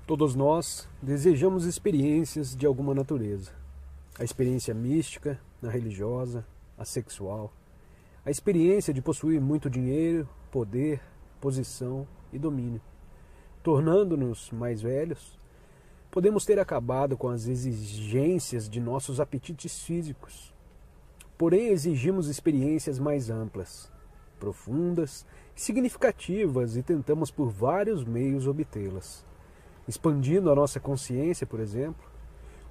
Todos nós desejamos experiências de alguma natureza. A experiência mística, a religiosa, a sexual. A experiência de possuir muito dinheiro, poder, posição e domínio. Tornando-nos mais velhos, podemos ter acabado com as exigências de nossos apetites físicos. Porém, exigimos experiências mais amplas, profundas e significativas e tentamos por vários meios obtê-las. Expandindo a nossa consciência, por exemplo,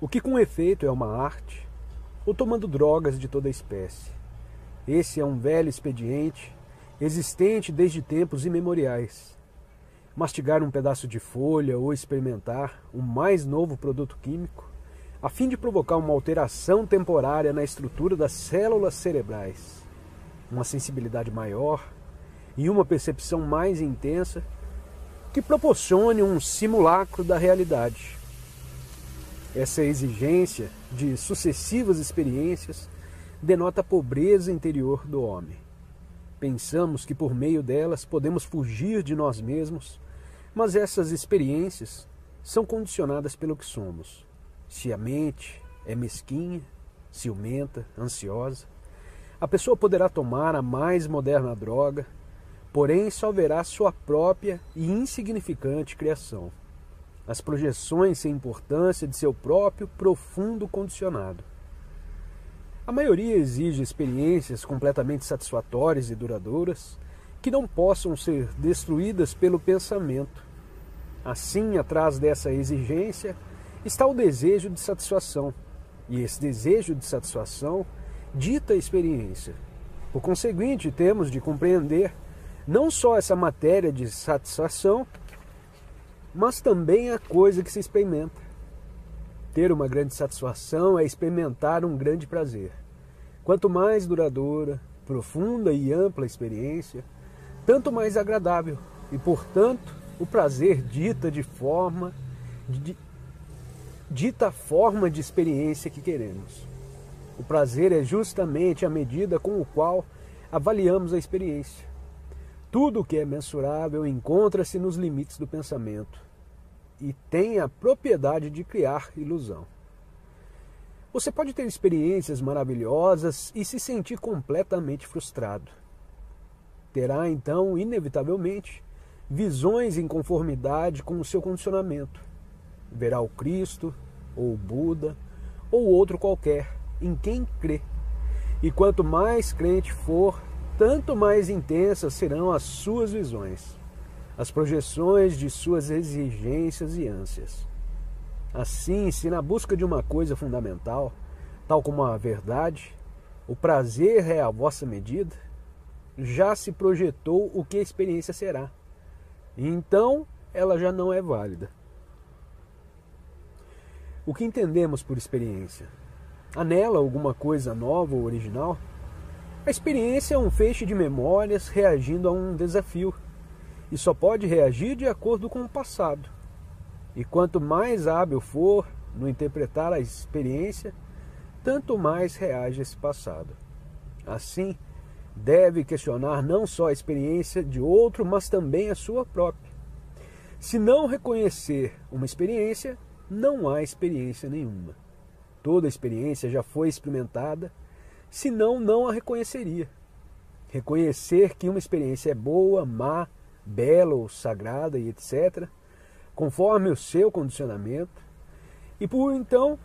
o que com efeito é uma arte, ou tomando drogas de toda espécie. Esse é um velho expediente, existente desde tempos imemoriais. Mastigar um pedaço de folha ou experimentar um mais novo produto químico, a fim de provocar uma alteração temporária na estrutura das células cerebrais, uma sensibilidade maior e uma percepção mais intensa que proporcione um simulacro da realidade. Essa exigência de sucessivas experiências denota a pobreza interior do homem. Pensamos que por meio delas podemos fugir de nós mesmos, mas essas experiências são condicionadas pelo que somos. Se a mente é mesquinha, ciumenta, ansiosa, a pessoa poderá tomar a mais moderna droga, porém só verá sua própria e insignificante criação, as projeções sem importância de seu próprio profundo condicionado. A maioria exige experiências completamente satisfatórias e duradouras que não possam ser destruídas pelo pensamento. Assim, atrás dessa exigência está o desejo de satisfação, e esse desejo de satisfação dita a experiência. Por conseguinte, temos de compreender não só essa matéria de satisfação, mas também a coisa que se experimenta. Ter uma grande satisfação é experimentar um grande prazer. Quanto mais duradoura, profunda e ampla a experiência, tanto mais agradável, e portanto o prazer dita a forma de experiência que queremos. O prazer é justamente a medida com a qual avaliamos a experiência. Tudo o que é mensurável encontra-se nos limites do pensamento e tem a propriedade de criar ilusão. Você pode ter experiências maravilhosas e se sentir completamente frustrado. Terá então, inevitavelmente, visões em conformidade com o seu condicionamento. Verá o Cristo, ou o Buda, ou outro qualquer, em quem crê. E quanto mais crente for, tanto mais intensas serão as suas visões, as projeções de suas exigências e ânsias. Assim, se na busca de uma coisa fundamental, tal como a verdade, o prazer é a vossa medida, já se projetou o que a experiência será. E então, ela já não é válida. O que entendemos por experiência? Há nela alguma coisa nova ou original? A experiência é um feixe de memórias reagindo a um desafio, e só pode reagir de acordo com o passado. E quanto mais hábil for no interpretar a experiência, tanto mais reage esse passado. Assim, deve questionar não só a experiência de outro, mas também a sua própria. Se não reconhecer uma experiência, não há experiência nenhuma. Toda experiência já foi experimentada, senão não a reconheceria. Reconhecer que uma experiência é boa, má, bela ou sagrada e etc., conforme o seu condicionamento, e por então,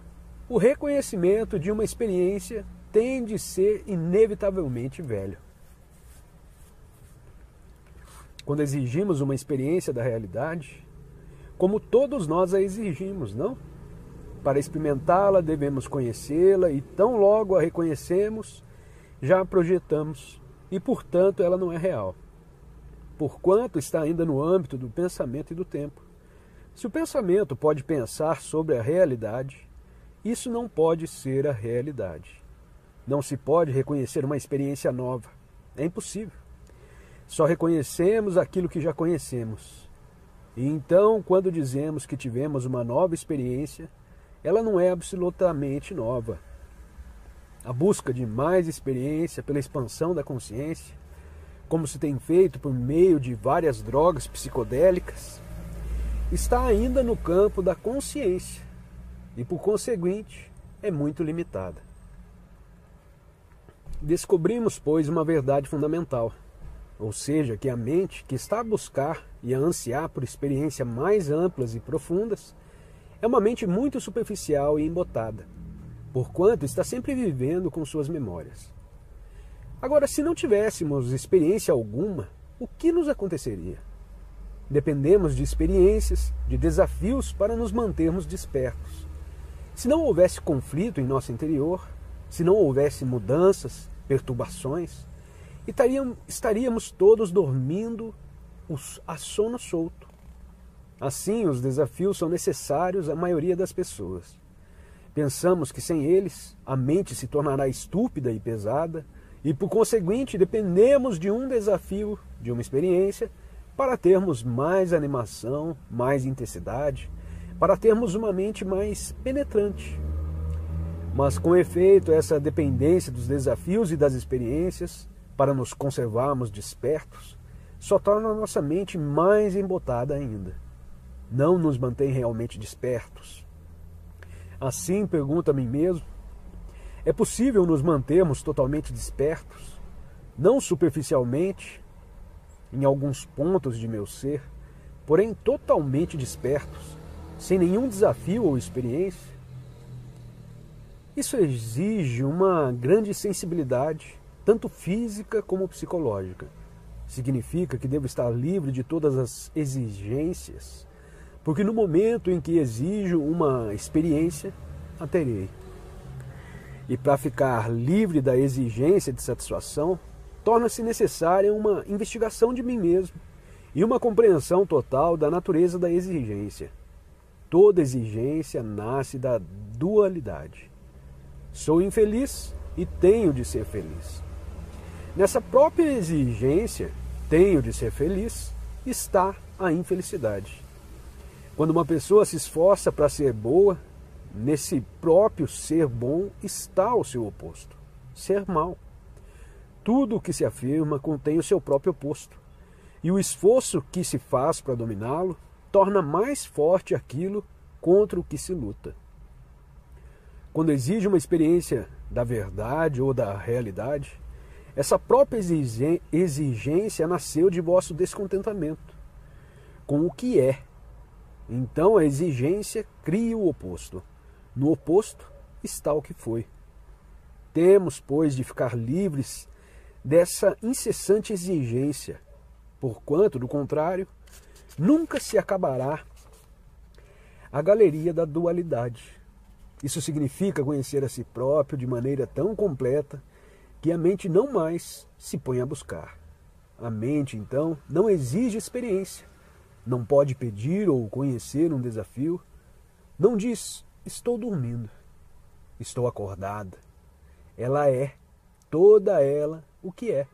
o reconhecimento de uma experiência tem de ser inevitavelmente velho. Quando exigimos uma experiência da realidade, como todos nós a exigimos, não? Para experimentá-la, devemos conhecê-la, e tão logo a reconhecemos, já a projetamos, e portanto ela não é real, porquanto está ainda no âmbito do pensamento e do tempo. Se o pensamento pode pensar sobre a realidade, isso não pode ser a realidade. Não se pode reconhecer uma experiência nova. É impossível. Só reconhecemos aquilo que já conhecemos. E então, quando dizemos que tivemos uma nova experiência, ela não é absolutamente nova. A busca de mais experiência pela expansão da consciência, como se tem feito por meio de várias drogas psicodélicas, está ainda no campo da consciência e, por conseguinte, é muito limitada. Descobrimos, pois, uma verdade fundamental, ou seja, que a mente que está a buscar e a ansiar por experiências mais amplas e profundas é uma mente muito superficial e embotada, porquanto está sempre vivendo com suas memórias. Agora, se não tivéssemos experiência alguma, o que nos aconteceria? Dependemos de experiências, de desafios para nos mantermos despertos. Se não houvesse conflito em nosso interior, se não houvesse mudanças, perturbações, estaríamos todos dormindo a sono solto. Assim, os desafios são necessários à maioria das pessoas. Pensamos que sem eles, a mente se tornará estúpida e pesada, e por conseguinte dependemos de um desafio, de uma experiência, para termos mais animação, mais intensidade, para termos uma mente mais penetrante. Mas com efeito, essa dependência dos desafios e das experiências, para nos conservarmos despertos, só torna a nossa mente mais embotada ainda. Não nos mantém realmente despertos. Assim, pergunto a mim mesmo, é possível nos mantermos totalmente despertos, não superficialmente, em alguns pontos de meu ser, porém totalmente despertos, sem nenhum desafio ou experiência? Isso exige uma grande sensibilidade, tanto física como psicológica. Significa que devo estar livre de todas as exigências, porque no momento em que exijo uma experiência, a terei. E para ficar livre da exigência de satisfação, torna-se necessária uma investigação de mim mesmo e uma compreensão total da natureza da exigência. Toda exigência nasce da dualidade. Sou infeliz e tenho de ser feliz. Nessa própria exigência, tenho de ser feliz, está a infelicidade. Quando uma pessoa se esforça para ser boa, nesse próprio ser bom está o seu oposto, ser mau. Tudo o que se afirma contém o seu próprio oposto, e o esforço que se faz para dominá-lo torna mais forte aquilo contra o que se luta. Quando exige uma experiência da verdade ou da realidade, essa própria exigência nasceu de vosso descontentamento com o que é. Então a exigência cria o oposto. No oposto está o que foi. Temos, pois, de ficar livres dessa incessante exigência, porquanto, do contrário, nunca se acabará a galeria da dualidade. Isso significa conhecer a si próprio de maneira tão completa que a mente não mais se põe a buscar. A mente, então, não exige experiência, não pode pedir ou conhecer um desafio, não diz, estou dormindo, estou acordada. Ela é, toda ela, o que é.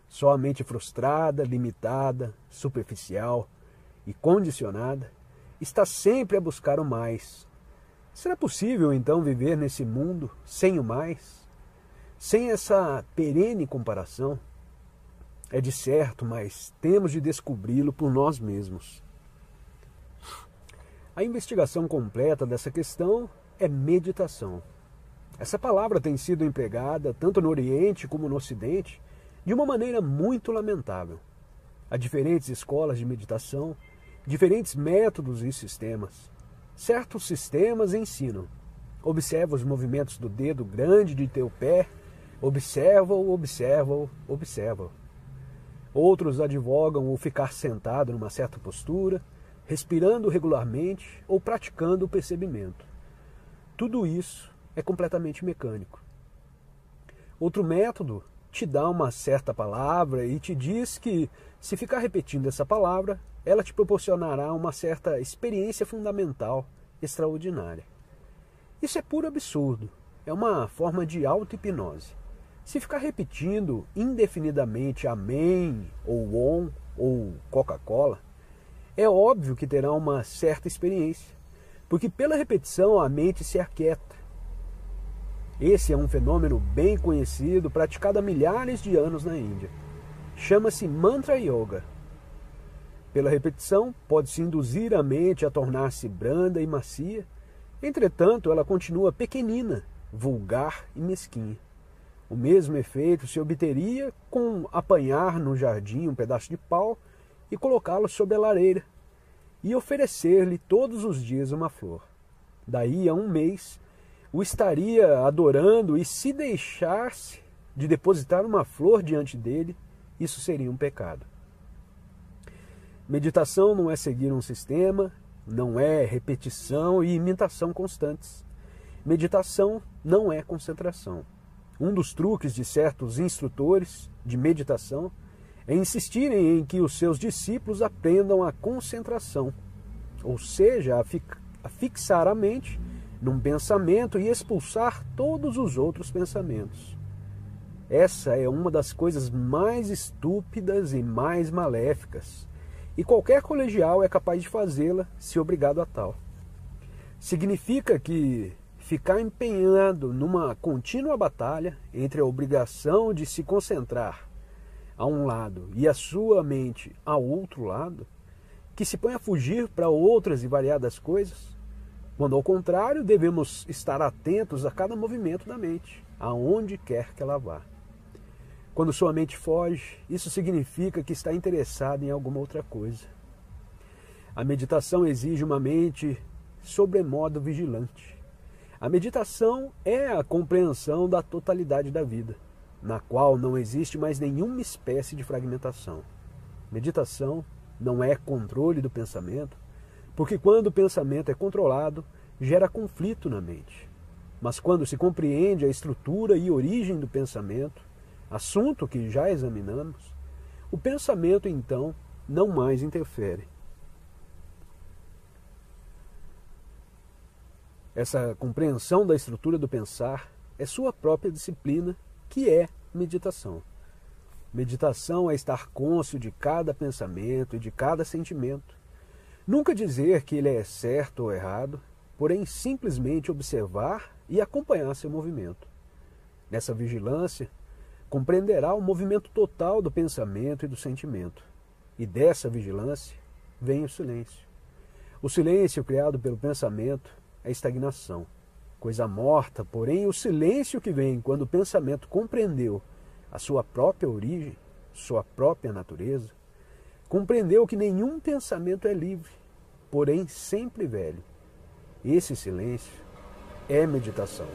Só a mente frustrada, limitada, superficial e condicionada está sempre a buscar o mais. Será possível, então, viver nesse mundo sem o mais? Sem essa perene comparação? É de certo, mas temos de descobri-lo por nós mesmos. A investigação completa dessa questão é meditação. Essa palavra tem sido empregada, tanto no Oriente como no Ocidente, de uma maneira muito lamentável. Há diferentes escolas de meditação, diferentes métodos e sistemas. Certos sistemas ensinam. Observa os movimentos do dedo grande de teu pé, observa-o, observa-o, observa-o. Outros advogam o ficar sentado numa certa postura, respirando regularmente ou praticando o percebimento. Tudo isso é completamente mecânico. Outro método te dá uma certa palavra e te diz que, se ficar repetindo essa palavra, ela te proporcionará uma certa experiência fundamental, extraordinária. Isso é puro absurdo, é uma forma de auto-hipnose. Se ficar repetindo indefinidamente amém, ou on, ou Coca-Cola, é óbvio que terá uma certa experiência, porque pela repetição a mente se aquieta. Esse é um fenômeno bem conhecido, praticado há milhares de anos na Índia. Chama-se Mantra Yoga. Pela repetição, pode-se induzir a mente a tornar-se branda e macia, entretanto, ela continua pequenina, vulgar e mesquinha. O mesmo efeito se obteria com apanhar no jardim um pedaço de pau e colocá-lo sob a lareira, e oferecer-lhe todos os dias uma flor. Daí a um mês, o estaria adorando, e se deixasse de depositar uma flor diante dele, isso seria um pecado. Meditação não é seguir um sistema, não é repetição e imitação constantes. Meditação não é concentração. Um dos truques de certos instrutores de meditação é insistirem em que os seus discípulos aprendam a concentração, ou seja, a fixar a mente num pensamento e expulsar todos os outros pensamentos. Essa é uma das coisas mais estúpidas e mais maléficas, e qualquer colegial é capaz de fazê-la se obrigado a tal. Significa que ficar empenhado numa contínua batalha entre a obrigação de se concentrar a um lado e a sua mente ao outro lado, que se põe a fugir para outras e variadas coisas, quando ao contrário devemos estar atentos a cada movimento da mente, aonde quer que ela vá. Quando sua mente foge, isso significa que está interessado em alguma outra coisa. A meditação exige uma mente sobremodo vigilante. A meditação é a compreensão da totalidade da vida, na qual não existe mais nenhuma espécie de fragmentação. Meditação não é controle do pensamento, porque quando o pensamento é controlado, gera conflito na mente. Mas quando se compreende a estrutura e origem do pensamento, assunto que já examinamos, o pensamento então não mais interfere. Essa compreensão da estrutura do pensar é sua própria disciplina, que é meditação. Meditação é estar cônscio de cada pensamento e de cada sentimento. Nunca dizer que ele é certo ou errado, porém simplesmente observar e acompanhar seu movimento. Nessa vigilância, compreenderá o movimento total do pensamento e do sentimento. E dessa vigilância vem o silêncio. O silêncio criado pelo pensamento é estagnação, coisa morta, porém o silêncio que vem quando o pensamento compreendeu a sua própria origem, sua própria natureza, compreendeu que nenhum pensamento é livre, porém sempre velho. Esse silêncio é meditação,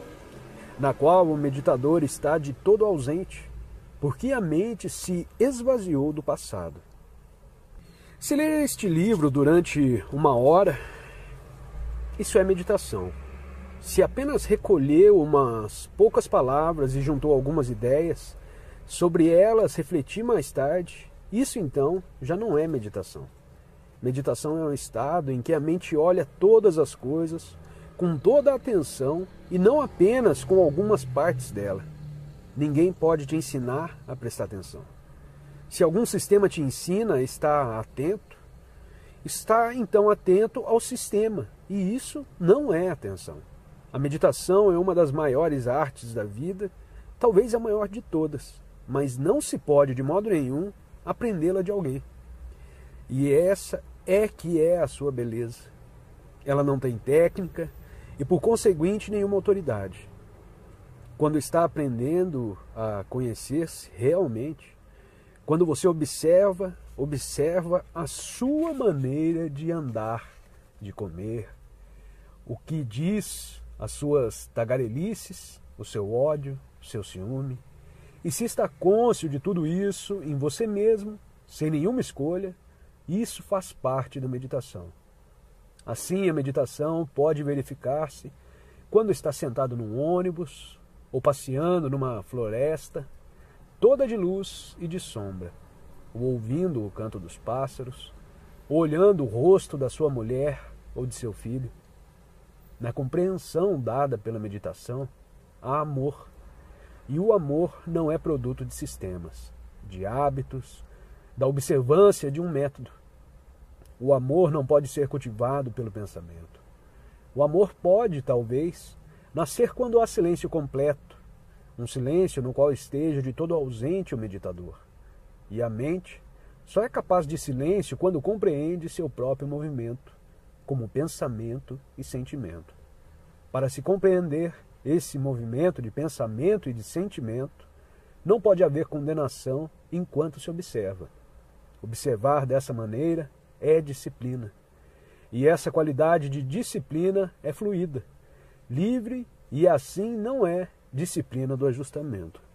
na qual o meditador está de todo ausente, porque a mente se esvaziou do passado. Se ler este livro durante 1 hora, isso é meditação. Se apenas recolheu umas poucas palavras e juntou algumas ideias, sobre elas refletir mais tarde, isso então já não é meditação. Meditação é um estado em que a mente olha todas as coisas com toda a atenção e não apenas com algumas partes dela. Ninguém pode te ensinar a prestar atenção. Se algum sistema te ensina a estar atento, está então atento ao sistema, e isso não é atenção. A meditação é uma das maiores artes da vida, talvez a maior de todas, mas não se pode de modo nenhum aprendê-la de alguém. E essa é que é a sua beleza. Ela não tem técnica e, por conseguinte, nenhuma autoridade. Quando está aprendendo a conhecer-se realmente, quando você observa a sua maneira de andar, de comer, o que diz as suas tagarelices, o seu ódio, o seu ciúme, e se está cônscio de tudo isso em você mesmo, sem nenhuma escolha, isso faz parte da meditação. Assim, a meditação pode verificar-se quando está sentado num ônibus ou passeando numa floresta, toda de luz e de sombra, ou ouvindo o canto dos pássaros, ou olhando o rosto da sua mulher ou de seu filho. Na compreensão dada pela meditação, há amor. E o amor não é produto de sistemas, de hábitos, da observância de um método. O amor não pode ser cultivado pelo pensamento. O amor pode, talvez, nascer quando há silêncio completo, um silêncio no qual esteja de todo ausente o meditador. E a mente Só é capaz de silêncio quando compreende seu próprio movimento, como pensamento e sentimento. Para se compreender esse movimento de pensamento e de sentimento, não pode haver condenação enquanto se observa. Observar dessa maneira é disciplina. E essa qualidade de disciplina é fluida, livre e assim não é disciplina do ajustamento.